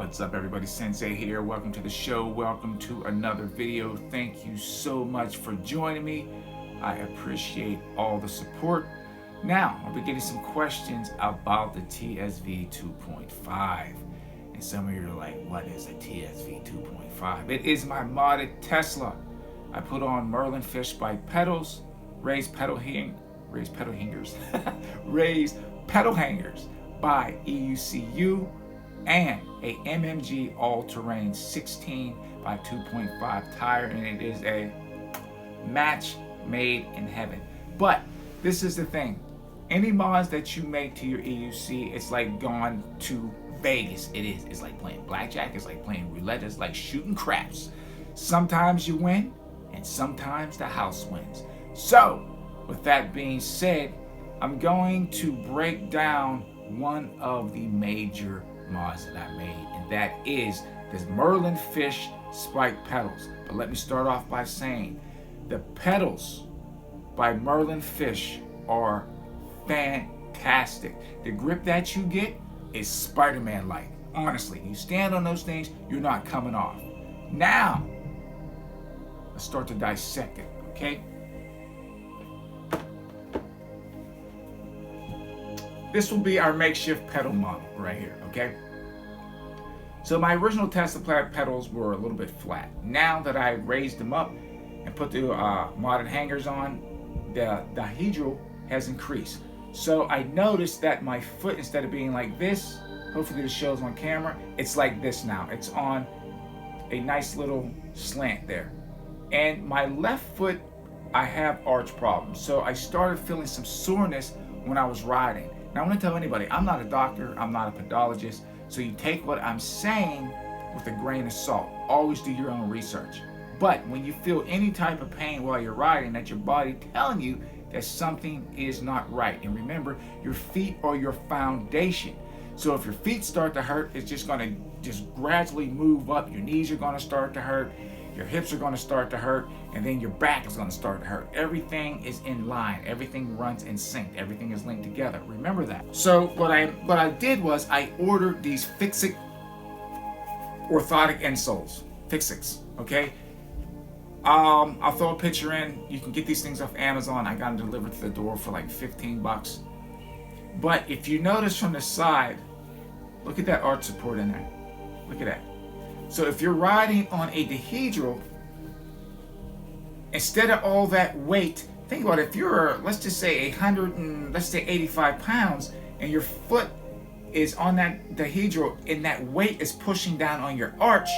What's up, everybody? Sensei here. Welcome to the show. Welcome to another video. Thank you so much for joining me. I appreciate all the support. Now, I'll be getting some questions about the TSV 2.5. And some of you are like, what is a TSV 2.5? It is my modded Tesla. I put on Merlin fish spike pedals, raised pedal hangers by EUCU, and a MMG all-terrain 16 by 2.5 tire, and it is a match made in heaven. But this is the thing, any mods that you make to your EUC, it's like going to Vegas. It's like playing blackjack, it's like playing roulette, it's like shooting craps. Sometimes you win and sometimes the house wins. So with that being said, I'm going to break down one of the major mods that I made, and that is this Merlin fish spike pedals. But let me start off by saying the pedals by Merlin fish are fantastic. The grip that you get is Spider-Man like. Honestly, you stand on those things, you're not coming off. Now let's start to dissect it, okay? This will be our makeshift pedal model right here, okay? So my original Tesla pedals were a little bit flat. Now that I raised them up and put the modded hangers on, the dihedral has increased. So I noticed that my foot, instead of being like this, hopefully this shows on camera, it's like this now. It's on a nice little slant there. And my left foot, I have arch problems. So I started feeling some soreness when I was riding. Now, I want to tell anybody, I'm not a doctor, I'm not a podologist, so you take what I'm saying with a grain of salt. Always do your own research. But when you feel any type of pain while you're riding, that's your body telling you that something is not right. And remember, your feet are your foundation. So if your feet start to hurt, it's just going to gradually move up. Your knees are going to start to hurt. Your hips are going to start to hurt, and then your back is going to start to hurt. Everything is in line. Everything runs in sync. Everything is linked together. Remember that. So what I did was I ordered these Fixit orthotic insoles. Fixits, okay? I'll throw a picture in. You can get these things off Amazon. I got them delivered to the door for like 15 bucks. But if you notice from the side, look at that arch support in there. Look at that. So if you're riding on a dihedral, instead of all that weight, think about it, if you're, let's just say 85 pounds, and your foot is on that dihedral and that weight is pushing down on your arch,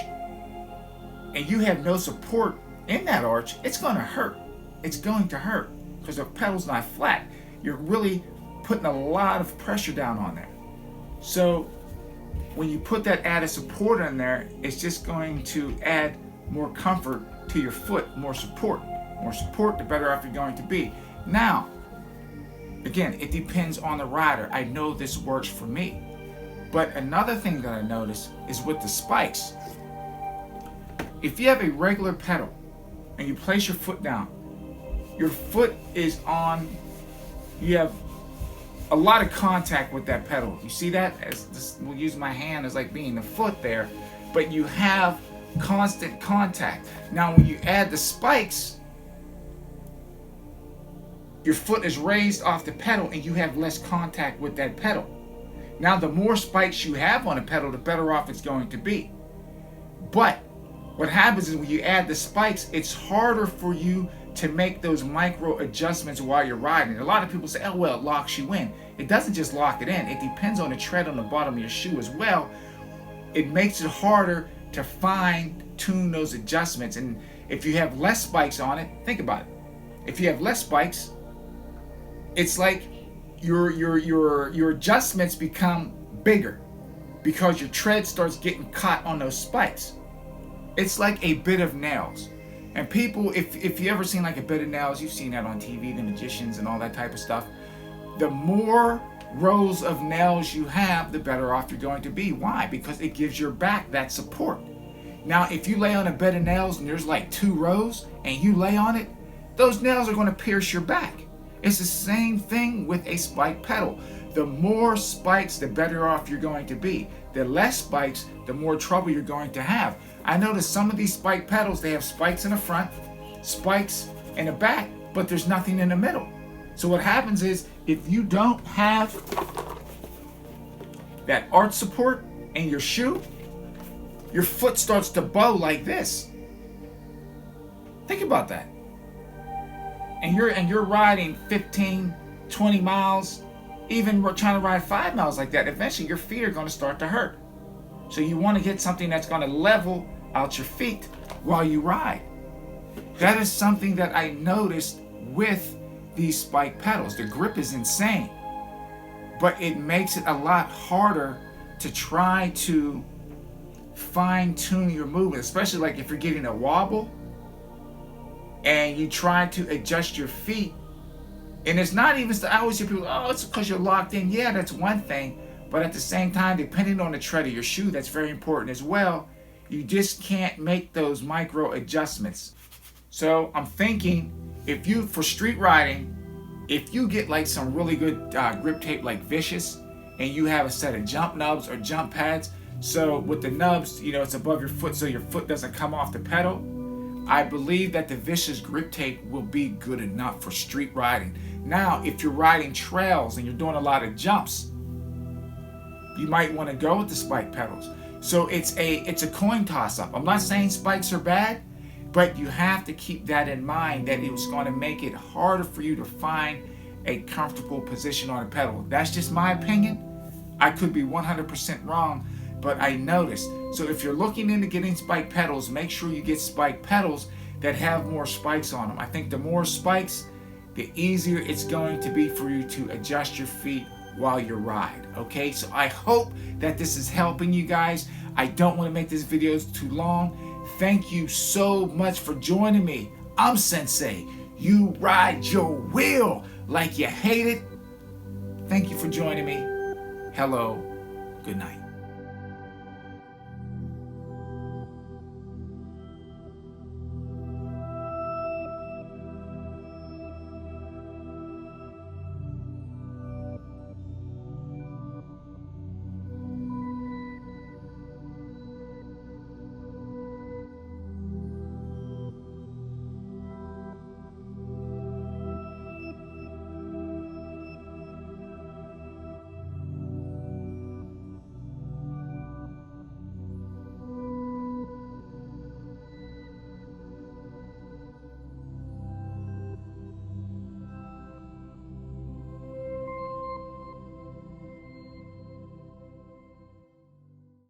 and you have no support in that arch, it's going to hurt. It's going to hurt because the pedal's not flat. You're really putting a lot of pressure down on there. So when you put that added support in there, it's just going to add more comfort to your foot, more support. More support, the better off you're going to be. Now, again, it depends on the rider. I know this works for me. But another thing that I noticed is with the spikes. If you have a regular pedal and you place your foot down, your foot is on, you have a lot of contact with that pedal. You see that? As this, we'll use my hand as like being the foot there, but you have constant contact. Now when you add the spikes, your foot is raised off the pedal and you have less contact with that pedal. Now the more spikes you have on a pedal, the better off it's going to be. But what happens is when you add the spikes, it's harder for you to make those micro adjustments while you're riding. A lot of people say, oh, well, it locks you in. It doesn't just lock it in. It depends on the tread on the bottom of your shoe as well. It makes it harder to fine tune those adjustments. And if you have less spikes on it, think about it. If you have less spikes, it's like your adjustments become bigger because your tread starts getting caught on those spikes. It's like a bit of nails. And people, if you ever seen like a bit of nails, you've seen that on TV, the magicians and all that type of stuff. The more rows of nails you have, the better off you're going to be. Why? Because it gives your back that support. Now, if you lay on a bed of nails and there's like 2 rows and you lay on it, those nails are going to pierce your back. It's the same thing with a spike pedal. The more spikes, the better off you're going to be. the less spikes, the more trouble you're going to have. I noticed some of these spike pedals, they have spikes in the front, spikes in the back, but there's nothing in the middle. So what happens is, if you don't have that arch support in your shoe, your foot starts to bow like this. Think about that. And you're riding 15, 20 miles, even we're trying to ride 5 miles like that. Eventually your feet are going to start to hurt. So you want to get something that's going to level out your feet while you ride. That is something that I noticed with these spike pedals. The grip is insane, but it makes it a lot harder to try to fine tune your movement, especially like if you're getting a wobble and you try to adjust your feet. And it's not even, I always hear people, oh, it's because you're locked in. Yeah, that's one thing. But at the same time, depending on the tread of your shoe, that's very important as well. You just can't make those micro adjustments. So I'm thinking, if you, for street riding, if you get like some really good grip tape like Vicious, and you have a set of jump nubs or jump pads, so with the nubs, you know, it's above your foot so your foot doesn't come off the pedal, I believe that the Vicious grip tape will be good enough for street riding. Now, if you're riding trails and you're doing a lot of jumps, you might want to go with the spike pedals. So it's a coin toss up. I'm not saying spikes are bad, but you have to keep that in mind, that it's going to make it harder for you to find a comfortable position on a pedal. That's just my opinion. I could be 100% wrong, but I noticed. So if you're looking into getting spike pedals, make sure you get spike pedals that have more spikes on them. I think the more spikes, the easier it's going to be for you to adjust your feet while you ride. Okay, so I hope that this is helping you guys. I don't want to make this video too long. Thank you so much for joining me. I'm Sensei. You ride your wheel like you hate it. Thank you for joining me. Hello. Good night.